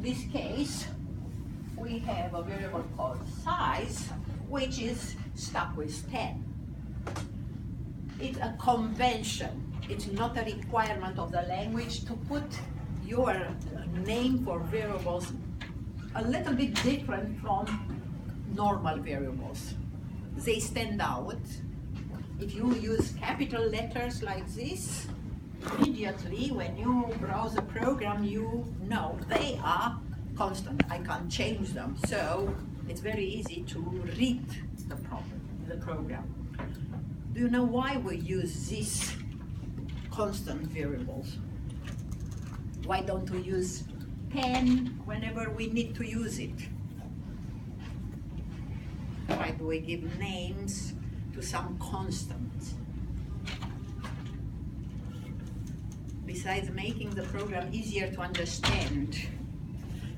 this case, we have a variable called size, which is stuck with 10. It's a convention. It's not a requirement of the language to put your name for variables a little bit different from normal variables. They stand out. If you use capital letters like this, immediately when you browse a program, you know they are constant. I can't change them. So it's very easy to read the program. Do you know why we use these constant variables? Why don't we use 10 whenever we need to use it? Why do we give names to some constants? Besides making the program easier to understand,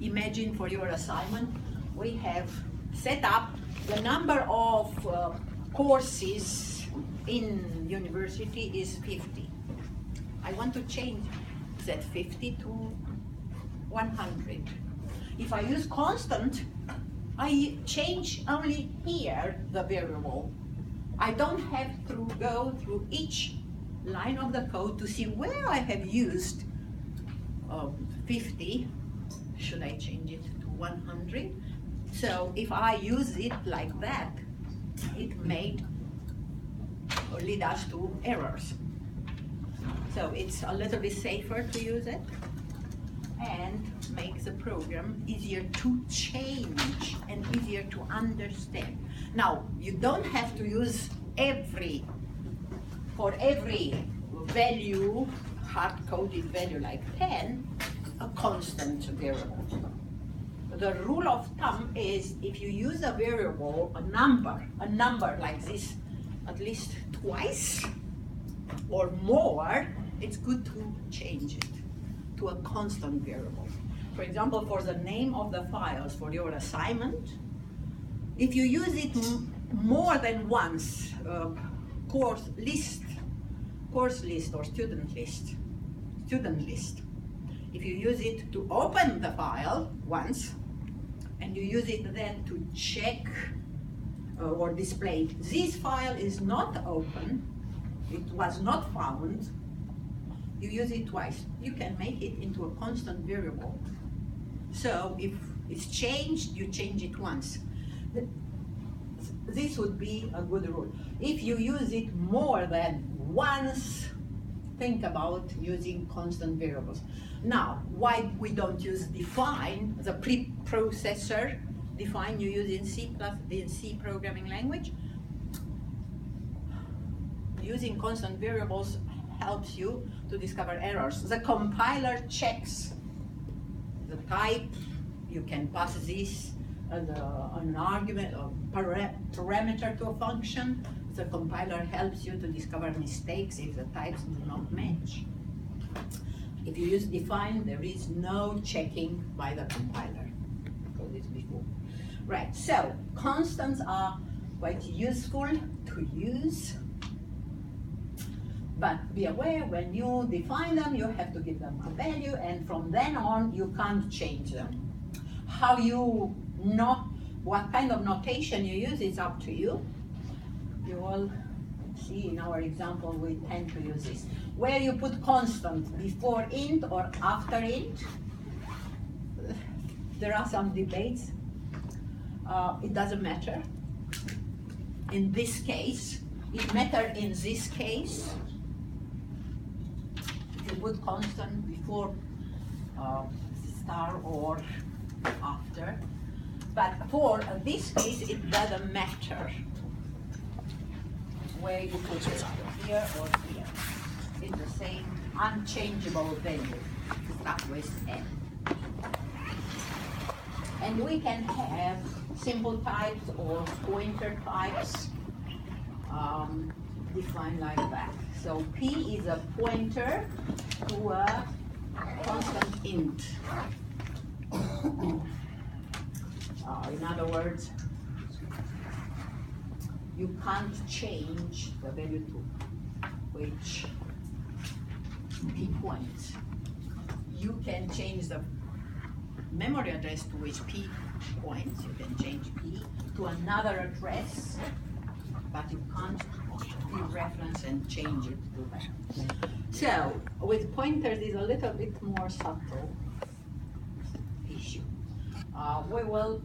imagine for your assignment, we have set up the number of courses in university is 50. I want to change that 50 to 100. If I use constant, I change only here the variable. I don't have to go through each line of the code to see where I have used 50. Should I change it to 100? So if I use it like that, it may lead us to errors. So it's a little bit safer to use it and make the program easier to change and easier to understand. Now, you don't have to use for every value, hard-coded value like 10, a constant variable. The rule of thumb is if you use a variable, a number like this, at least twice or more, it's good to change it to a constant variable. For example, for the name of the files for your assignment, if you use it more than once, course list or student list. If you use it to open the file once, and you use it then to check or display, this file is not open, it was not found, you use it twice. You can make it into a constant variable. So if it's changed, you change it once. This would be a good rule. If you use it more than once, think about using constant variables. Now, why we don't use define, the preprocessor define you use in C programming language? Using constant variables helps you to discover errors. The compiler checks the type. You can pass this as an argument or parameter to a function. The compiler helps you to discover mistakes if the types do not match. If you use define, there is no checking by the compiler. Told this before. Right, so constants are quite useful to use, but be aware when you define them, you have to give them a value, and from then on, you can't change them. How you know what kind of notation you use is up to you. You will see in our example, we tend to use this. Where you put constant before int or after int, there are some debates. It doesn't matter. In this case, it matters in this case. If you put constant before star or after. But for this case, it doesn't matter where you put it, here or here. It's the same unchangeable value, stuck with n. And we can have symbol types or pointer types defined like that. So P is a pointer to a constant int. In other words, you can't change the value to which P points. You can change the memory address to which P points. You can change P to another address, but you can't reference and change it to that. So with pointers is a little bit more subtle issue. We will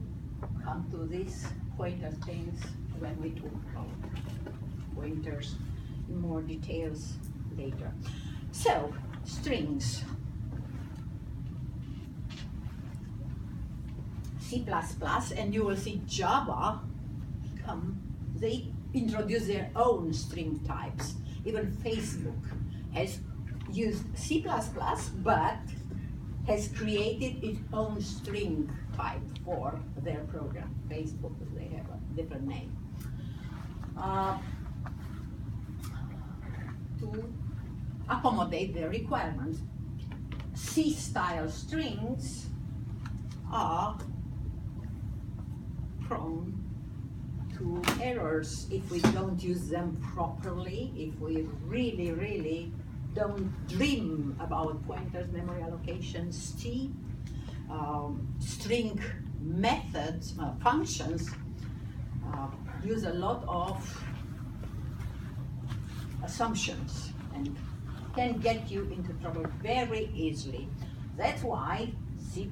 come to these pointer things when we talk about pointers in more details later. So strings. C++, and you will see Java they introduce their own string types. Even Facebook has used C++, but has created its own string type for their program. Facebook, they have a different name. To accommodate their requirements, C-style strings are prone to errors if we don't use them properly, if we really don't dream about pointers, memory allocation, string methods, functions use a lot of assumptions and can get you into trouble very easily. That's why C++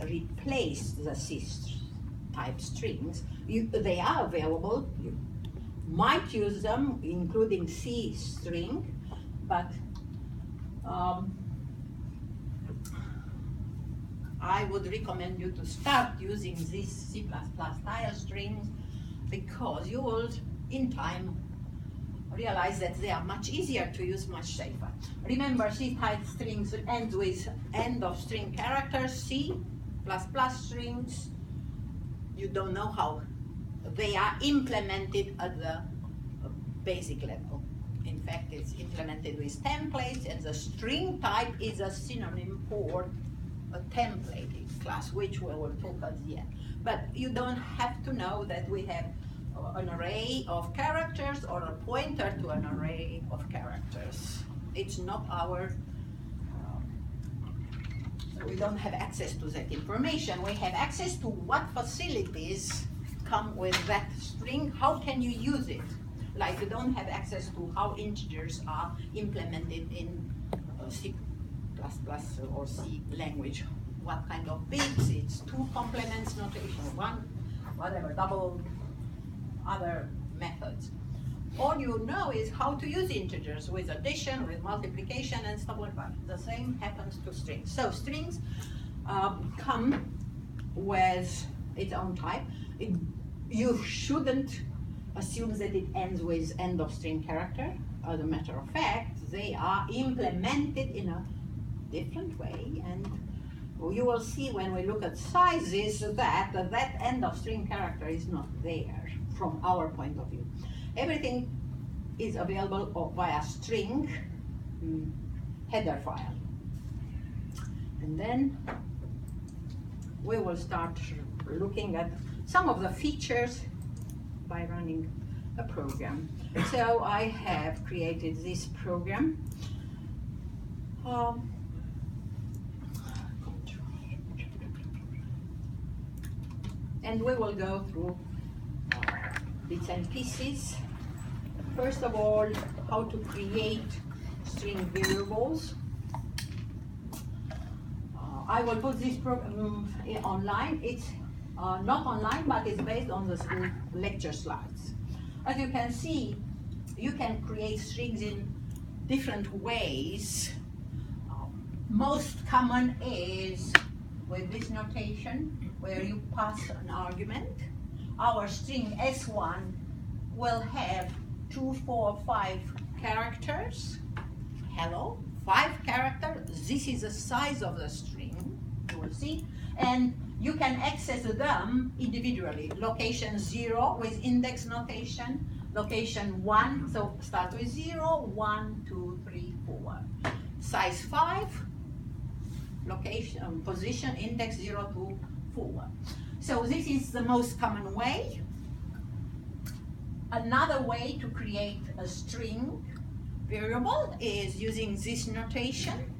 replaced the C-type strings. They are available. You might use them, including C string, but I would recommend you to start using these C++ style strings, because you will, in time, realize that they are much easier to use, much safer. Remember, C-type strings ends with end of string characters. C++ strings, you don't know how they are implemented at the basic level. In fact, it's implemented with templates, and the string type is a synonym for a templated class, which we will talk at the end. But you don't have to know that we have an array of characters or a pointer to an array of characters. It's not our, we don't have access to that information. We have access to what facilities come with that string. How can you use it? Like, you don't have access to how integers are implemented in C++ or C language. What kind of bits? It's two complements notation, one, whatever, double, other methods. All you know is how to use integers with addition, with multiplication, and stuff like that. The same happens to strings. So strings come with its own type. You shouldn't assume that it ends with end of string character. As a matter of fact, they are implemented in a different way, and you will see when we look at sizes that end of string character is not there from our point of view. Everything is available via string header file. And then we will start looking at some of the features by running a program. So I have created this program. And we will go through bits and pieces. First of all, how to create string variables. I will put this program online. It's not online, but it's based on the school lecture slides. As you can see, you can create strings in different ways. Most common is with this notation, where you pass an argument. Our string S1 will have 2, 4, 5 characters. Hello, 5 characters. This is the size of the string, you will see. And you can access them individually. Location 0 with index notation. Location 1, so start with 0, 1, 2, 3, 4. Size 5, location, position, index 0 to 4. So this is the most common way. Another way to create a string variable is using this notation.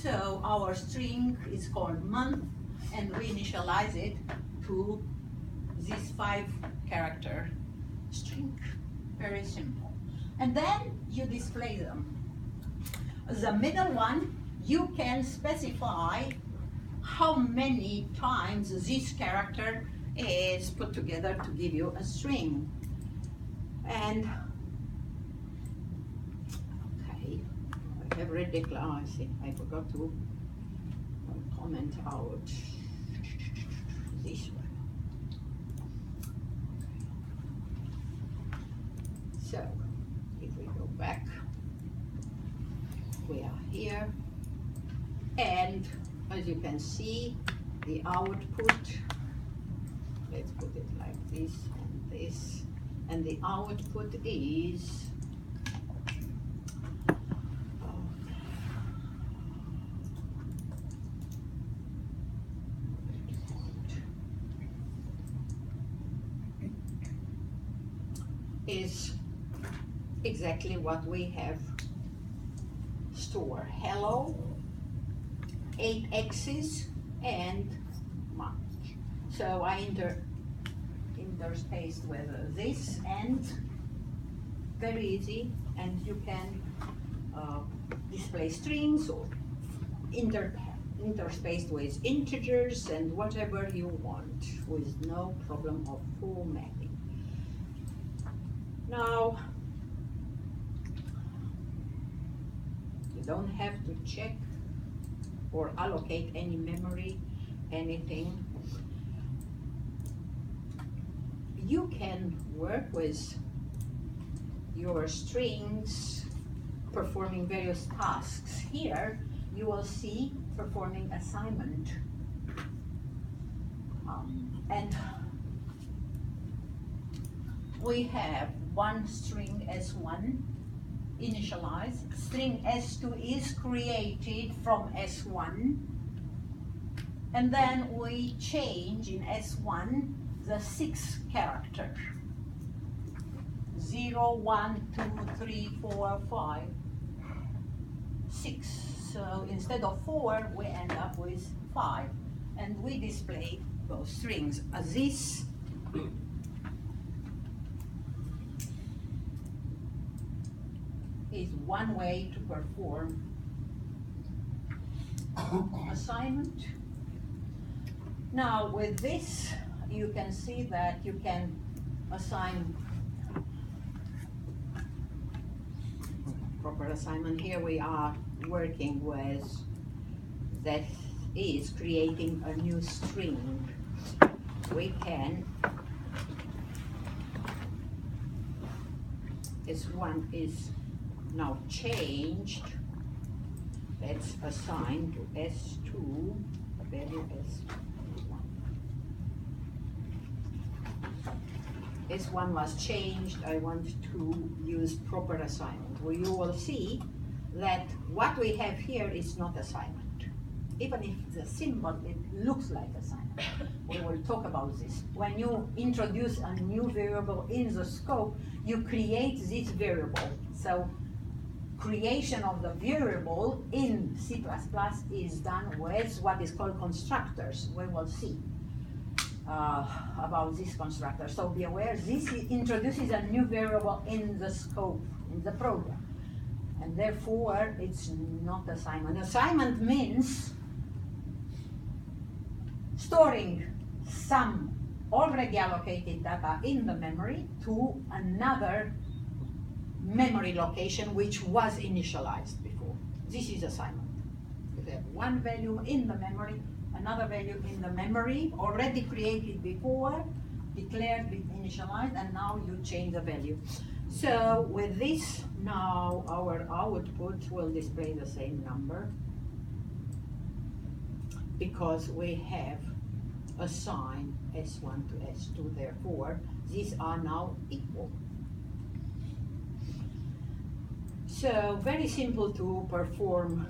So our string is called month, and we initialize it to this 5-character string. Very simple. And then you display them. The middle one, you can specify how many times this character is put together to give you a string. And okay, I have read the class. I forgot to comment out this one. So if we go back, we are here, and as you can see, the output, let's put it like this and this, and the output is exactly what we have stored. Hello, 8 X's, and month. So I interspaced with this, and very easy, and you can display strings or interspaced with integers and whatever you want with no problem of formatting. Now, you don't have to check or allocate any memory, anything. You can work with your strings performing various tasks. Here you will see performing assignment. And we have one string S1 initialized. String S2 is created from S1. And then we change in S1 the 6th character. 0, 1, 2, 3, 4, 5, 6. So instead of 4, we end up with 5. And we display those strings. This is one way to perform assignment. Now with this, you can see that you can assign proper assignment. Here we are working with, that is creating a new string. We can, S1 is now changed. Let's assign to S2 a value S1. S1 was changed. I want to use proper assignment. Well, you will see that what we have here is not assignment. Even if the symbol, it looks like assignment. We will talk about this. When you introduce a new variable in the scope, you create this variable. So creation of the variable in C++ is done with what is called constructors. We will see about this constructor. So be aware, this introduces a new variable in the scope, in the program. And therefore, it's not assignment. Assignment means storing some already allocated data in the memory to another memory location which was initialized before. This is assignment. You have one value in the memory, another value in the memory already created before, declared, initialized, and now you change the value. So with this, now our output will display the same number because we have assigned S1 to S2, therefore these are now equal. So very simple to perform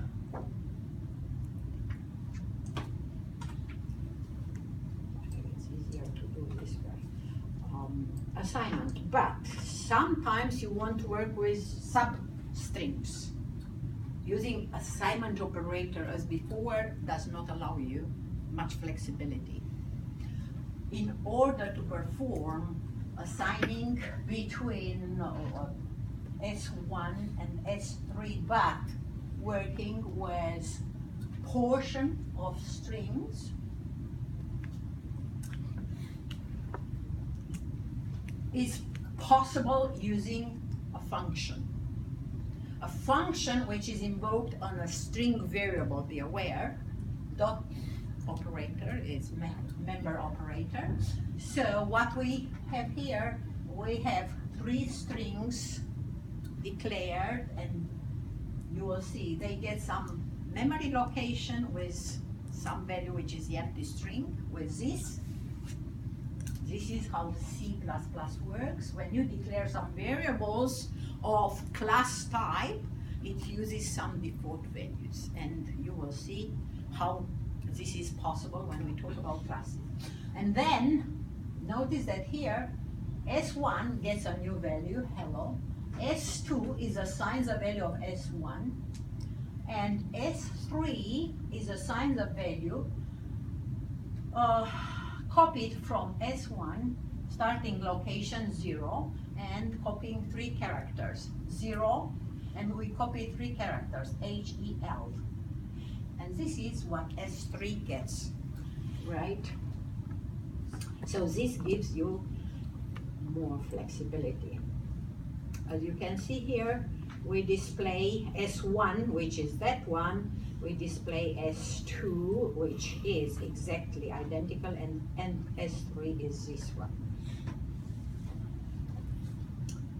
assignment, but sometimes you want to work with substrings. using assignment operator as before does not allow you much flexibility. In order to perform assigning between S1 and S3, but working with portion of strings, is possible using a function. A function which is invoked on a string variable, be aware, dot operator is member operator. So what we have here, we have 3 strings declared, and you will see they get some memory location with some value which is the empty string with this. This is how C++ works. When you declare some variables of class type, it uses some default values, and you will see how this is possible when we talk about classes. And then notice that here S1 gets a new value, hello. S2 is assigned the value of S1, and S3 is assigned the value copied from S1, starting location 0, and copying 3 characters, 0, and we copy 3 characters, HEL. And this is what S3 gets, right? So this gives you more flexibility. As you can see here, we display S1, which is that one, we display S2, which is exactly identical, and S3 is this one.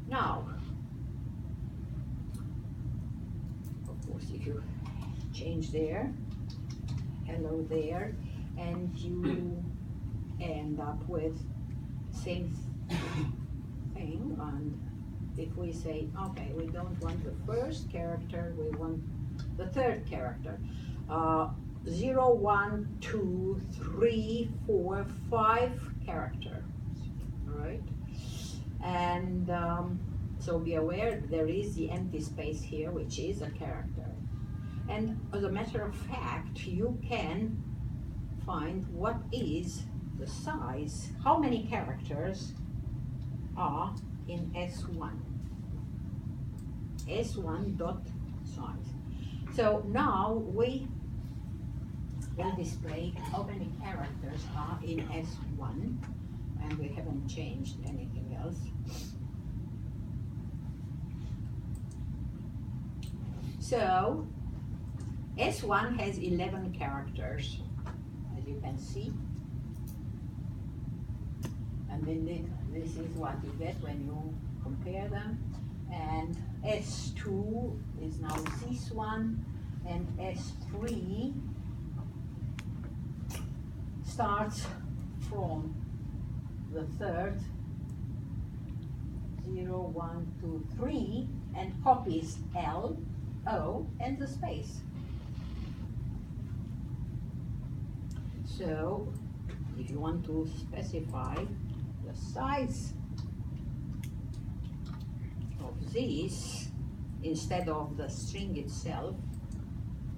Now, of course, if you change there, hello there, and you end up with same thing. And if we say, okay, we don't want the first character, we want the third character. 0, 1, 2, 3, 4, 5 characters, right? And so be aware there is the empty space here, which is a character. And as a matter of fact, you can find what is the size, how many characters are in S1. S1 dot size. So now we will display how many characters are in S1, and we haven't changed anything else. So S1 has 11 characters, as you can see. And then this is what you get when you compare them. And S2 is now this one, and S3 starts from the third, 0, 1, 2, 3, and copies L, O, and the space. So if you want to specify the size of this instead of the string itself,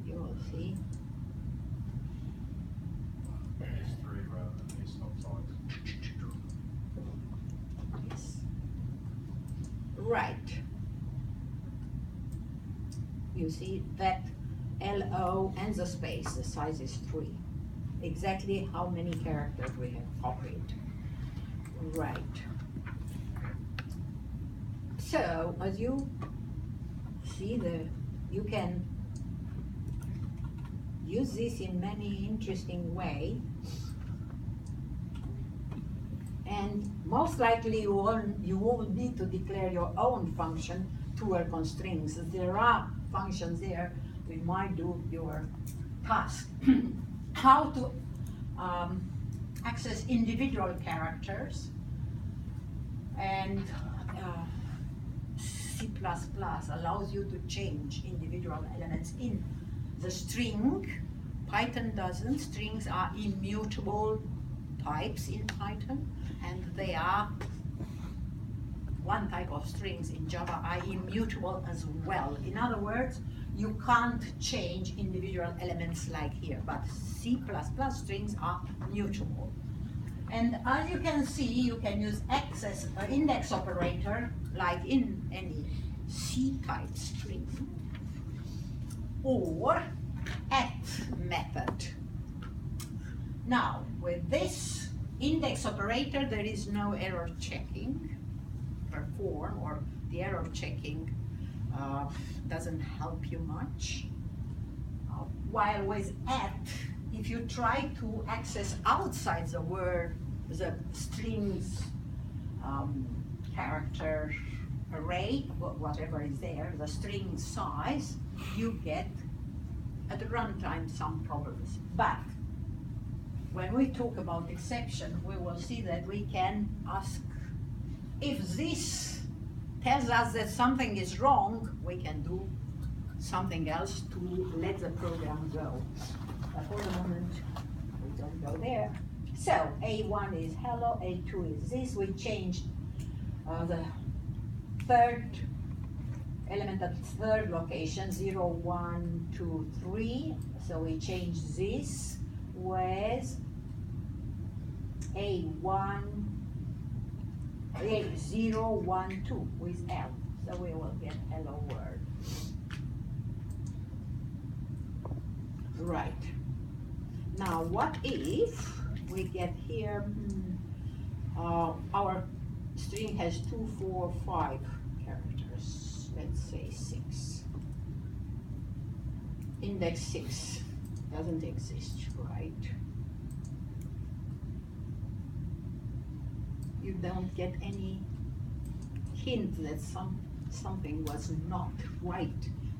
you will see. S3 rather than S not size. Yes. Right. You see that LO and the space, the size is 3. Exactly how many characters we have copied. Right. So as you see, you can use this in many interesting ways, and most likely you won't need to declare your own function to work on strings. There are functions there which might do your task. How to access individual characters, and C++ allows you to change individual elements in the string. Python doesn't. Strings are immutable types in Python, and they are one type of strings in Java are immutable as well. In other words, you can't change individual elements like here, but C++ strings are mutable. And as you can see, you can use access index operator like in any C-type string, or at method. Now, with this index operator, there is no error checking perform, or the error checking doesn't help you much. While with at, if you try to access outside the word, the strings character array, whatever is there, the string size, you get at runtime some problems. But when we talk about exception, we will see that we can ask if this tells us that something is wrong, we can do something else to let the program go. But for the moment, we don't go there. So A1 is hello, A2 is this. We changed the third element at third location, 0, 1, 2, 3. So we changed this with A1, A0, 1, 2 with L. So we will get hello world. Right. Now what if we get here, our string has 2, 4, 5 characters, let's say 6. Index 6 doesn't exist, right? You don't get any hint that something was not right.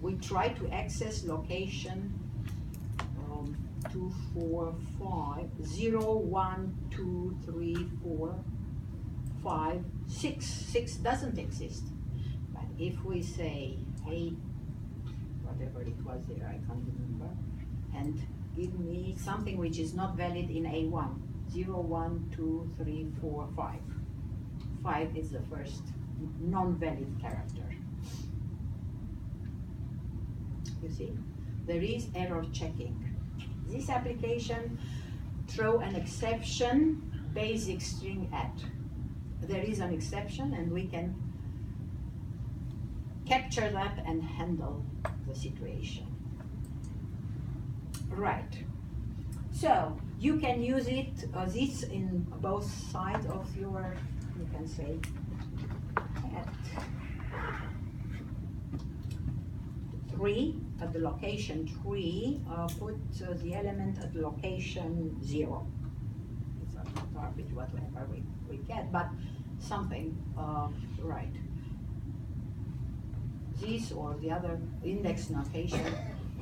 We try to access location 2, 4, 5, 0, 1, 2, 3, 4, 5, 6. 6 doesn't exist. But if we say, hey, whatever it was there, I can't remember, and give me something which is not valid in A1, 0, 1, 2, 3, 4, 5. 5 is the first non-valid character. You see, there is error checking. This application throw an exception, basic string at. There is an exception and we can capture that and handle the situation. Right. So you can use it, this in both sides of your, you can say, at 3 at the location 3, put the element at the location 0. It's a garbage, whatever we get, but something right. This or the other index notation,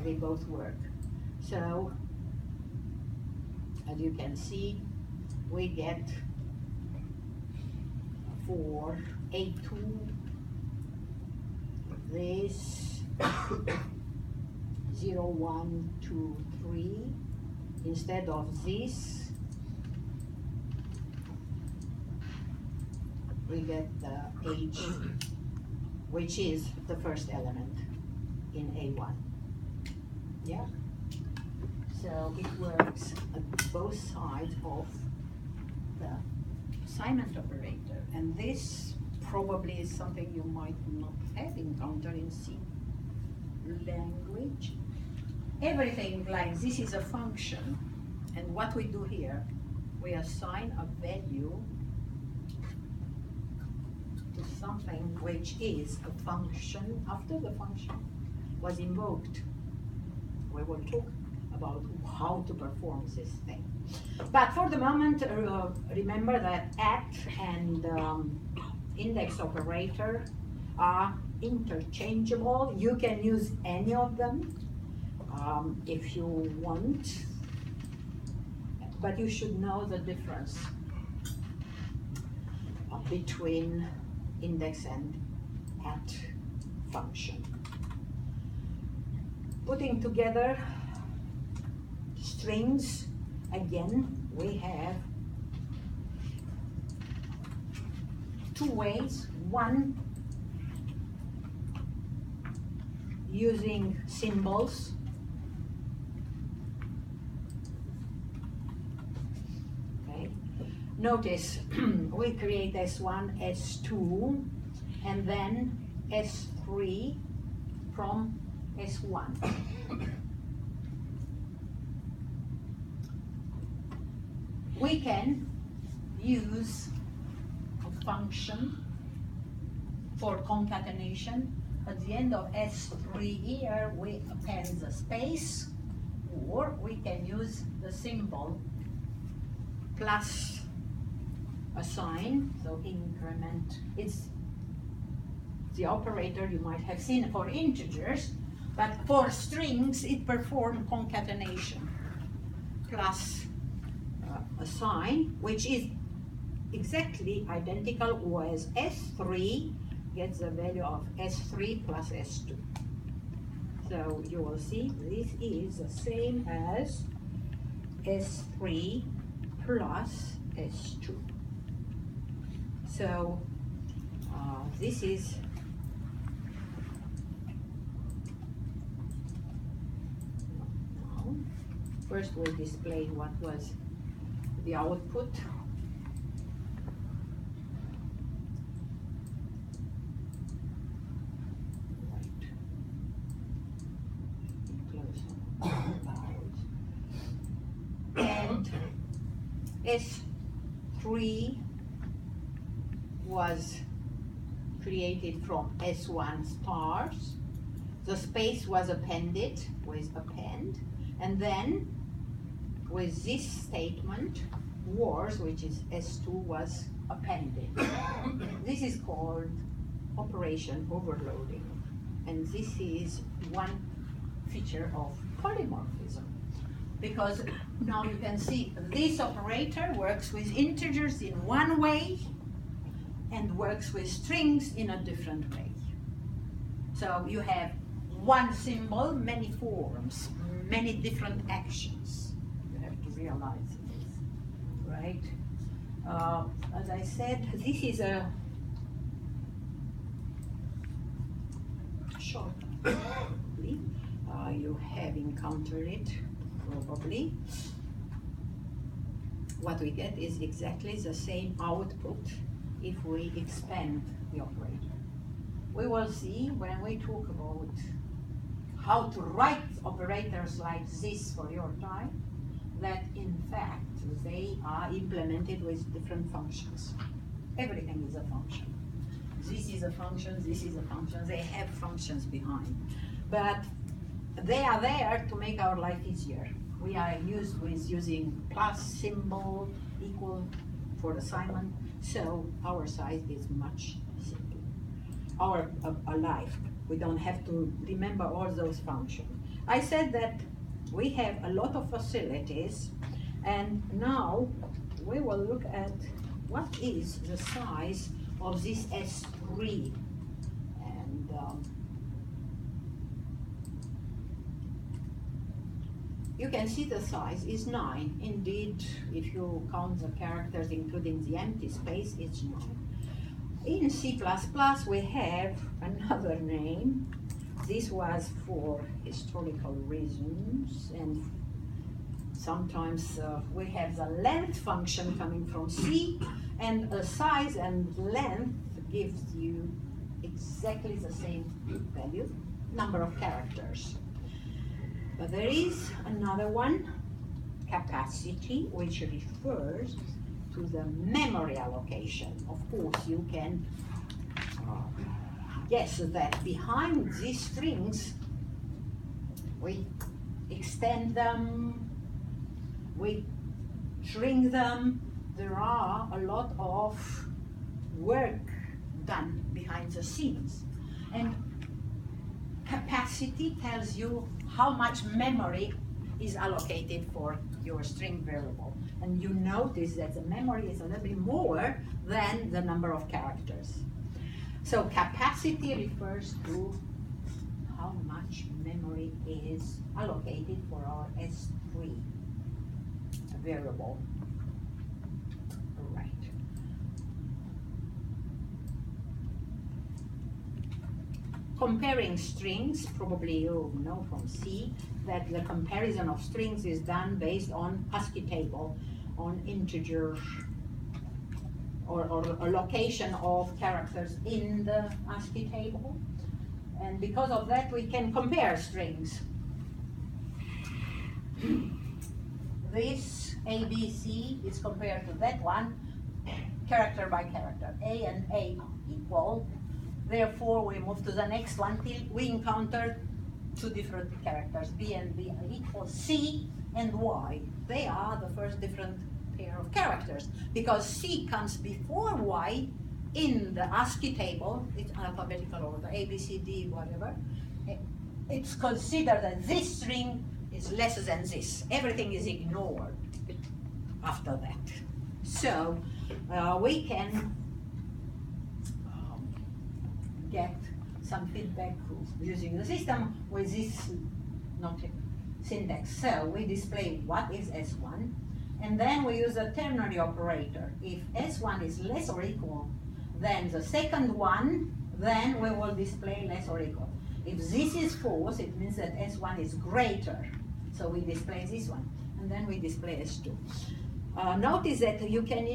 they both work. So, as you can see, we get for A2 this 0, 1, 2, 3 instead of this we get the H, which is the first element in A1. Yeah, so it works at both sides of the assignment operator, and this probably is something you might not have encountered in C language. Everything like this is a function, and what we do here, we assign a value to something which is a function after the function was invoked. We will talk about how to perform this thing. But for the moment, remember that at and index operator are interchangeable. You can use any of them if you want, but you should know the difference between index and at function. Putting together strings, again, we have two ways. One using symbols. Okay. Notice we create S1, S2, and then S3 from S1. We can use a function for concatenation. At the end of S3 here, we append the space, or we can use the symbol plus a sign, so increment. It's the operator you might have seen for integers, but for strings it performs concatenation plus a sign, which is exactly identical as S3 gets the value of S3 plus S2. So you will see this is the same as S3 plus S2. So this is first we'll display what was the output. And S3 was created from S1 stars. The space was appended with append, and then with this statement, wars, which is S2, was appended. This is called operation overloading, and this is one feature of polymorphism, because now you can see this operator works with integers in one way and works with strings in a different way. So you have one symbol, many forms, many different actions. You have to realize this, right? As I said, this is a short. You have encountered it, probably. What we get is exactly the same output if we expand the operator. We will see when we talk about how to write operators like this for your time, that in fact they are implemented with different functions. Everything is a function. This is a function, this is a function, they have functions behind. But they are there to make our life easier. We are used with using plus symbol equal for assignment, so our size is much simpler. Our life, we don't have to remember all those functions. I said that we have a lot of facilities, and now we will look at what is the size of this S3. And you can see the size is 9. Indeed, if you count the characters including the empty space, it's 9. In C++, we have another name. This was for historical reasons, and sometimes we have the length function coming from C, and a size and length gives you exactly the same value, number of characters. But there is another one, capacity, which refers to the memory allocation. Of course, you can guess that behind these strings, we extend them, we shrink them. There are a lot of work done behind the scenes. And capacity tells you how much memory is allocated for your string variable. And you notice that the memory is a little bit more than the number of characters. So capacity refers to how much memory is allocated for our S3 variable. Right. comparing strings, probably you know from C that the comparison of strings is done based on ASCII table, on integer or a location of characters in the ASCII table. And because of that, we can compare strings. This ABC is compared to that one, character by character. A and A are equal. Therefore, we move to the next one till we encounter two different characters. B and B are equal. C and Y, they are the first different pair of characters, because C comes before Y in the ASCII table. It's alphabetical order, A, B, C, D, whatever. It's considered that this string is less than this. Everything is ignored after that. So we can get some feedback using the system with this syntax. So we display what is S1, and then we use a ternary operator. If S1 is less or equal than the second one, then we will display less or equal. If this is false, it means that S1 is greater. So we display this one, and then we display S2. Notice that you can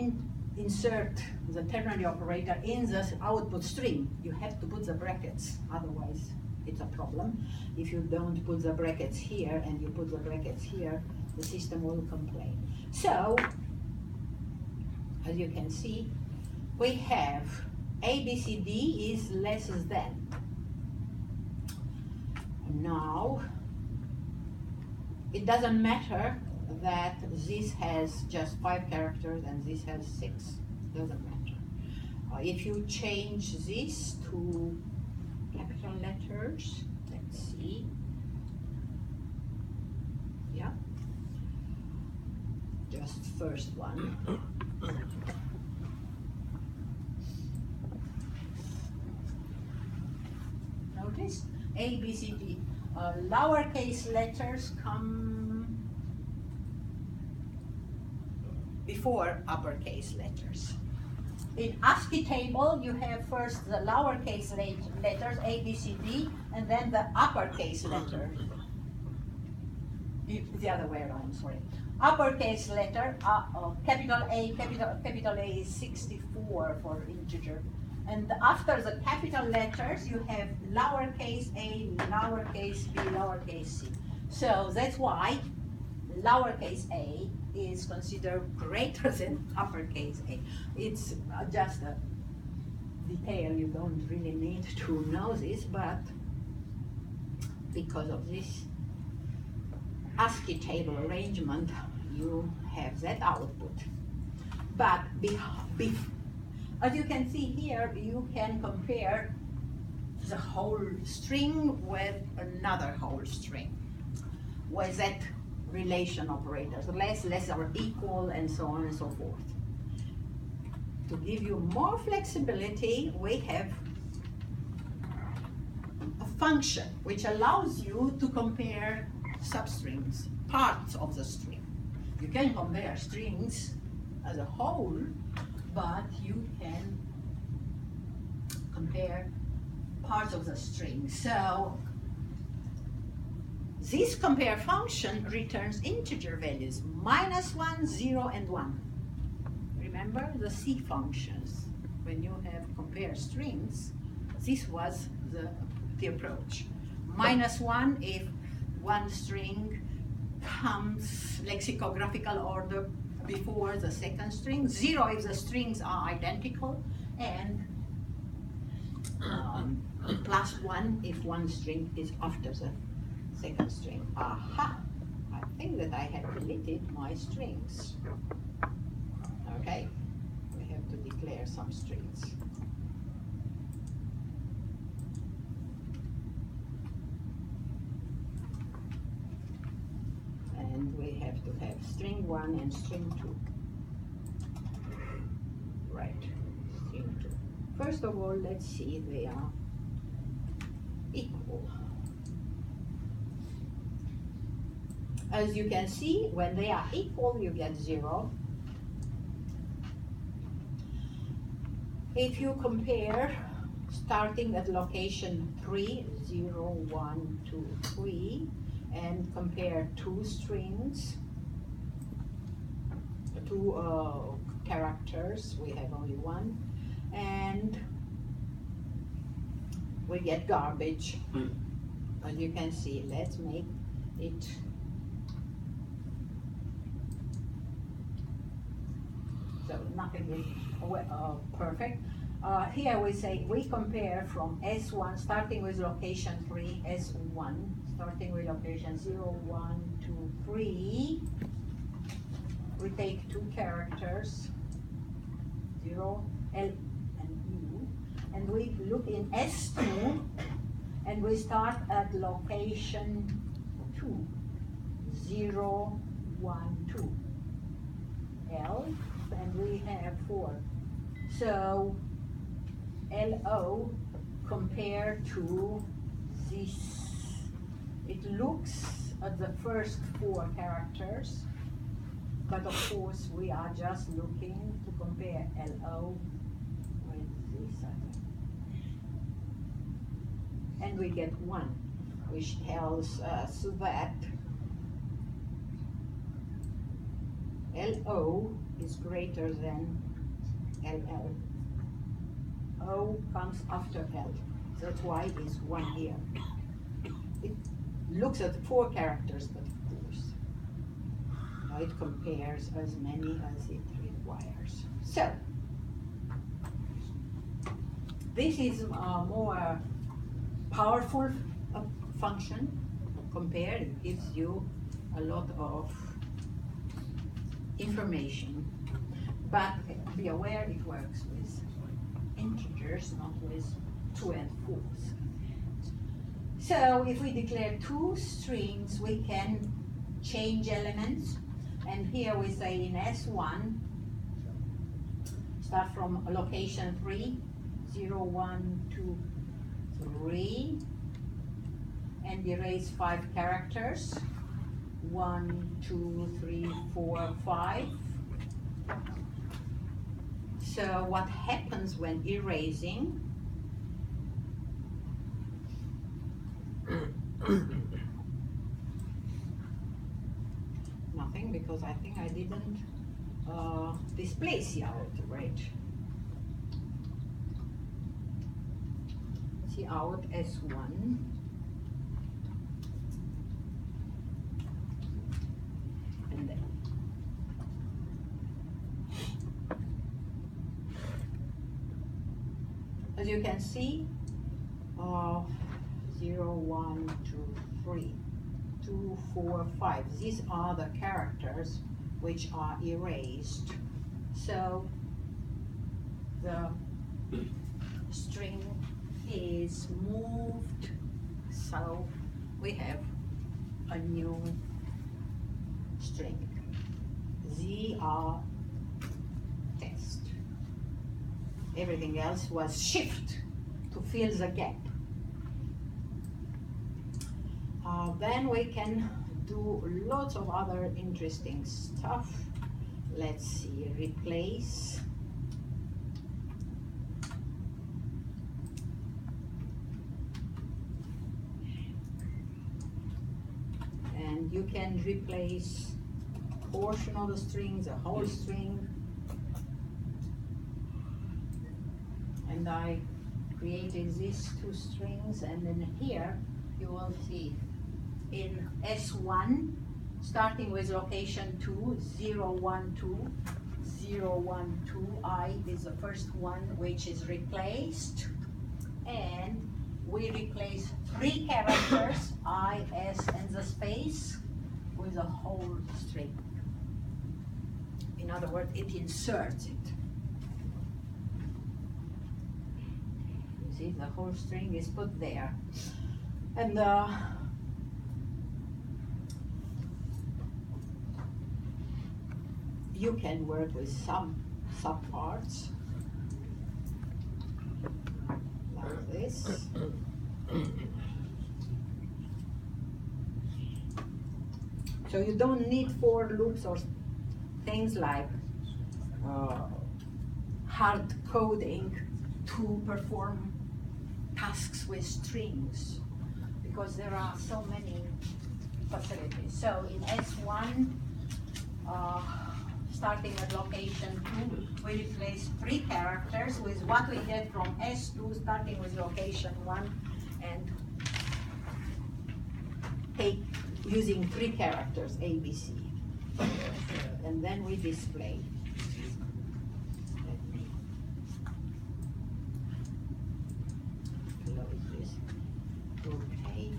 insert the ternary operator in the output string. You have to put the brackets, otherwise it's a problem. If you don't put the brackets here and you put the brackets here, the system will complain. So, as you can see, we have A, B, C, D is less than. Now, it doesn't matter that this has just 5 characters and this has 6. Doesn't matter. If you change this to capital letters, let's see. Yeah. Just first one. Notice A, B, C, D. Lowercase letters come before uppercase letters. In ASCII table, you have first the lowercase letters, A, B, C, D, and then the uppercase letter. The other way around, sorry. Uppercase letter, capital A, capital A is 64 for integer. And after the capital letters, you have lowercase a, lowercase b, lowercase c. So that's why lowercase a is considered greater than uppercase a. It's just a detail, you don't really need to know this, but because of this ASCII table arrangement, you have that output. But as you can see here, you can compare the whole string with another whole string with that relation operators, less or equal, and so on and so forth. To give you more flexibility, we have a function which allows you to compare substrings, parts of the string. You can compare strings as a whole, but you can compare parts of the string. So this compare function returns integer values, -1, 0, and 1. Remember the C functions. When you have compare strings, this was the approach. -1 if one string comes lexicographical order before the second string, 0 if the strings are identical, and +1 if one string is after the second string. Aha! I think that I have deleted my strings. Okay, we have to declare some strings. And we have to have string 1 and string 2. Right, string 2. First of all, let's see if they are equal. As you can see, when they are equal, you get 0. If you compare starting at location 3, 0, 1, 2, 3, and compare two strings, two characters, we have only one, and we get garbage. As you can see, let's make it so nothing is perfect. Here we say we compare from S1 starting with location 3, S1 starting with location 0, 1, 2, 3. We take two characters, 0, L and U, and we look in S2 and we start at location 2, 0, 1, 2, L, and we have 4. So LO compared to this, it looks at the first 4 characters, but of course we are just looking to compare LO with this other. And we get 1, which tells us that LO is greater than LL. O comes after L. That's why it's 1 here. It looks at 4 characters, but of course, it compares as many as it requires. So, this is a more powerful function. Compare, it gives you a lot of information, but be aware it works with integers, not with 2 and 4s. So if we declare two strings, we can change elements, and here we say in S1 start from location 3, 0, 1, 2, 3, and erase 5 characters, 1, 2, 3, 4, 5. So what happens when erasing? Nothing, because I think I didn't displace the out, right? See out S1. And then as you can see, 0, 1, 2, 3, 2, 4, 5. These are the characters which are erased. So the string is moved. So we have a new string. ZR test. Everything else was shift to fill the gap. Then we can do lots of other interesting stuff. Let's see, replace. And you can replace a portion of the strings, a whole string. And I created these two strings, and then here you will see in S1 starting with location 2, 0, 1, 2, 0, 1, 2, I is the first one which is replaced, and we replace 3 characters, I, S, and the space with a whole string. In other words, it inserts it. You see, the whole string is put there. And you can work with some subparts like this. So you don't need for loops or things like hard coding to perform tasks with strings because there are so many facilities. So in S1, starting at location 2, we replace 3 characters with what we get from S2, starting with location 1, and take using 3 characters, A, B, C. And then we display. Let me close this. Okay.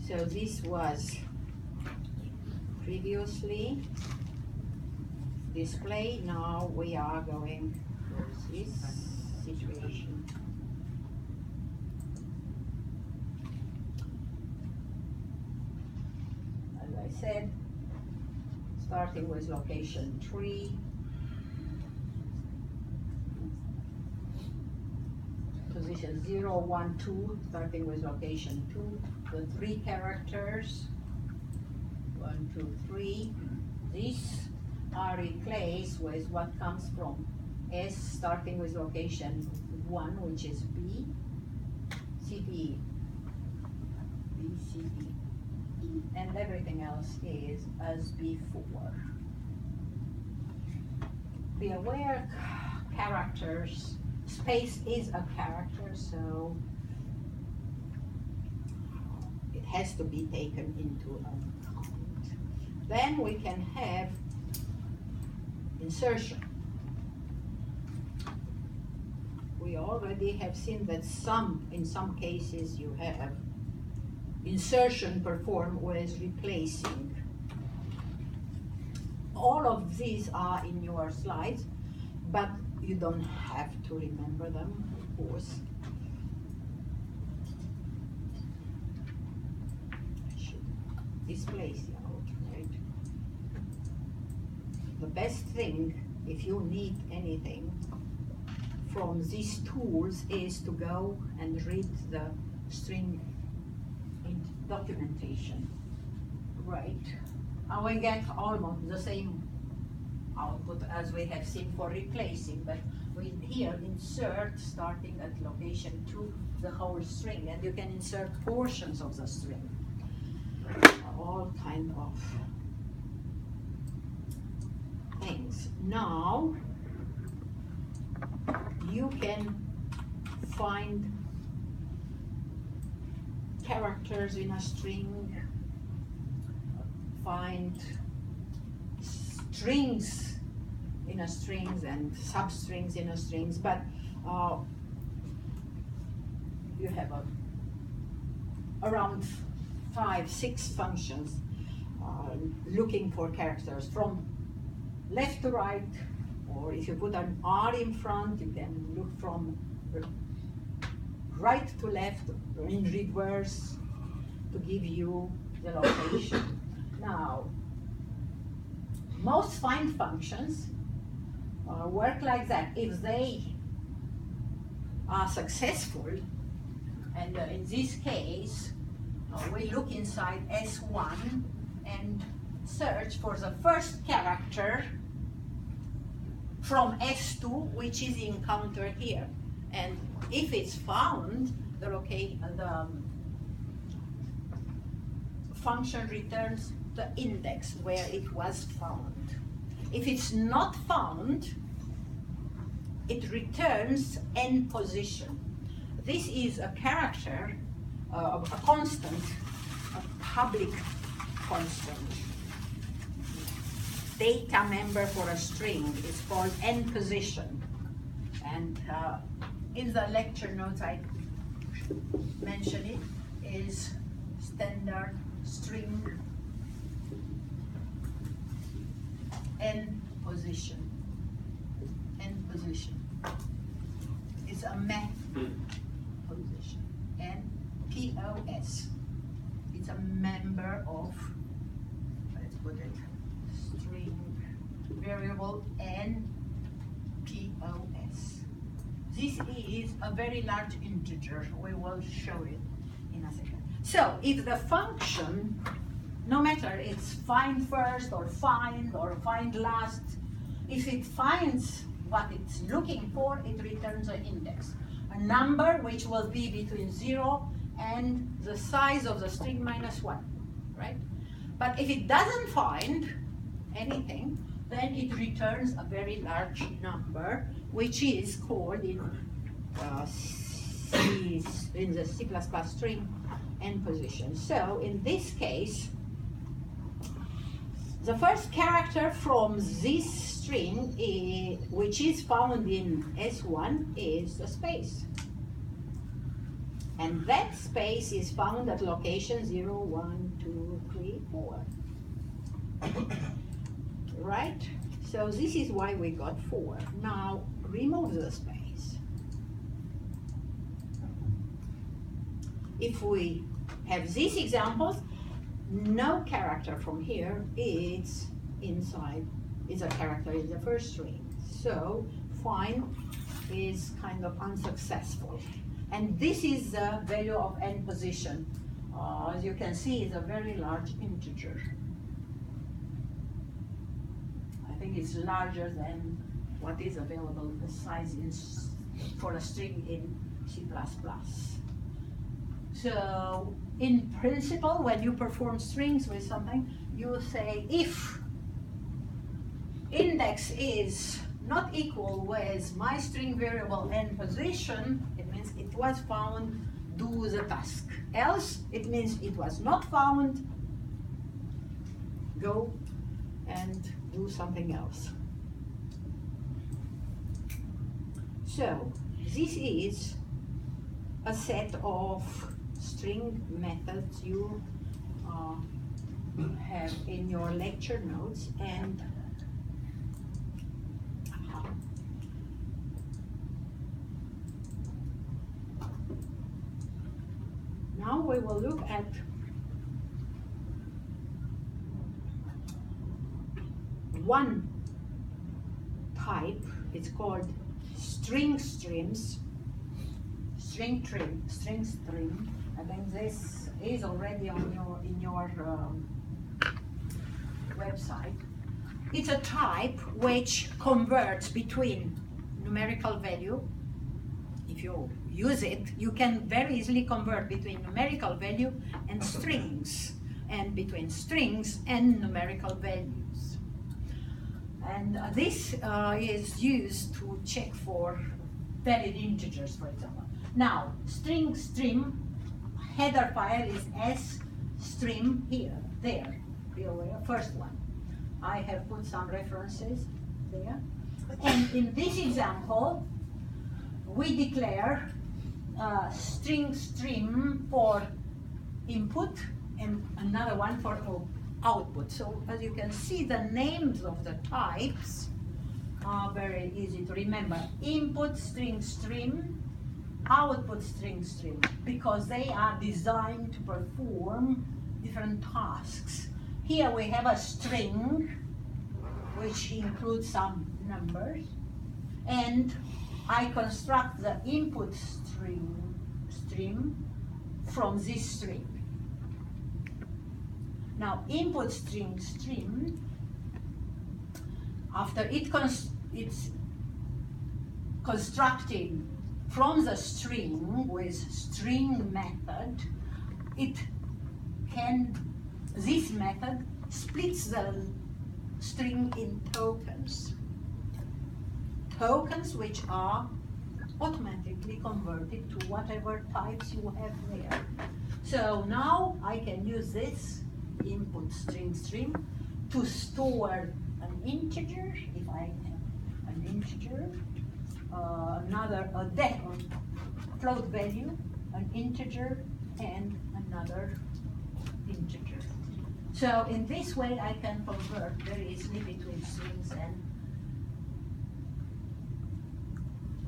So this was previously display. Now we are going for this situation. As I said, starting with location 3. Position 0, 1, 2, starting with location 2, the 3 characters, 1, 2, 3. These are replaced with what comes from S, starting with location 1, which is B, C, D, B, C, D, E, and everything else is as before. Be aware, characters, space is a character, so it has to be taken into account. Then we can have insertion. We already have seen that in some cases you have insertion performed with replacing. All of these are in your slides, but you don't have to remember them, of course. I should display the out, right? The best thing, if you need anything from these tools, is to go and read the string documentation. Right. And we get almost the same output as we have seen for replacing, but we here insert, starting at location 2, the whole string, and you can insert portions of the string. All kind of things. Now you can find characters in a string, find strings in a strings and substrings in a strings, but you have around 5, 6 functions looking for characters from left to right, or if you put an R in front, you can look from right to left or in reverse to give you the location. Now, most find functions work like that. If they are successful, and in this case, we look inside S1 and search for the first character from S2, which is encountered here. And if it's found, the function returns the index where it was found. If it's not found, it returns n position. This is a character, a constant, a public constant. Data member for a string is called n position. And in the lecture notes I mention it, is standard string n position. N position. It's a map position. N POS. It's a member of, let's put it, string variable n POS. This is a very large integer. We will show it in a second. So if the function, no matter it's find first or find last, if it finds what it's looking for, it returns an index. A number which will be between 0 and the size of the string minus 1, right? But if it doesn't find anything, then it returns a very large number, which is called in the C++ string end position. So in this case, the first character from this string, which is found in S1, is the space. And that space is found at location 0, 1, 2, 3, 4. Right? So this is why we got 4. Now remove the space. If we have these examples, no character from here is inside, is a character in the first string. So find is kind of unsuccessful. And this is the value of n position. As you can see, it's a very large integer. I think it's larger than what is available, the size for a string in C++. So in principle, when you perform strings with something, you say if index is not equal with my string variable n position, it means it was found, do the task. Else, it means it was not found, go and do something else. So this is a set of string methods you have in your lecture notes, and now we will look at one type. It's called string streams. String stream. I think this is already on in your website. It's a type which converts between numerical value. If you use it, you can very easily convert between numerical value and strings, and between strings and numerical values. And this is used to check for valid integers, for example. Now, string stream header file is S stream here, there, first one. I have put some references there. And in this example, we declare string stream for input and another one for output. So as you can see, the names of the types are very easy to remember. Input string stream, output string stream, because they are designed to perform different tasks. Here we have a string which includes some numbers, and I construct the input stream from this string. Now input string stream, after it's constructing from the string with string method, this method splits the string in tokens. Tokens which are automatically converted to whatever types you have there. So now I can use this input string stream to store an integer, if I have an integer, a float value, an integer, and another integer. So in this way I can convert very easily between strings and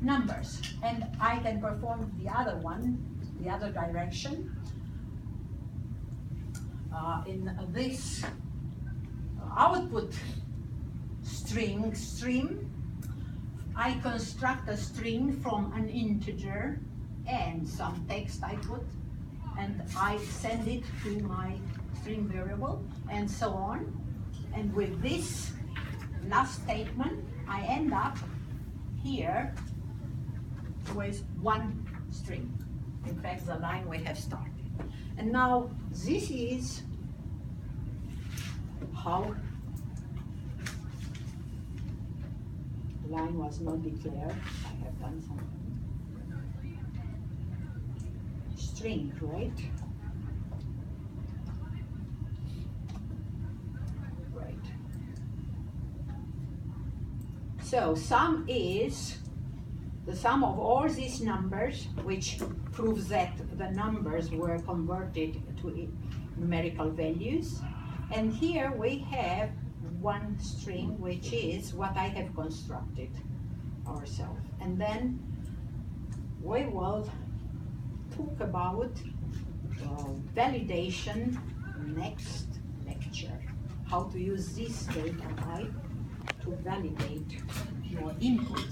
numbers. And I can perform the other one, the other direction. In this output stream, I construct a string from an integer and some text I put, and I send it to my string variable, and so on. And with this last statement, I end up here with one string. In fact, the line we have started. And now this is how the line was not declared. I have done something. String, right? Right. So sum is the sum of all these numbers, which proves that the numbers were converted to numerical values. And here we have one string, which is what I have constructed ourselves. And then we will talk about validation next lecture. How to use this data type to validate your input.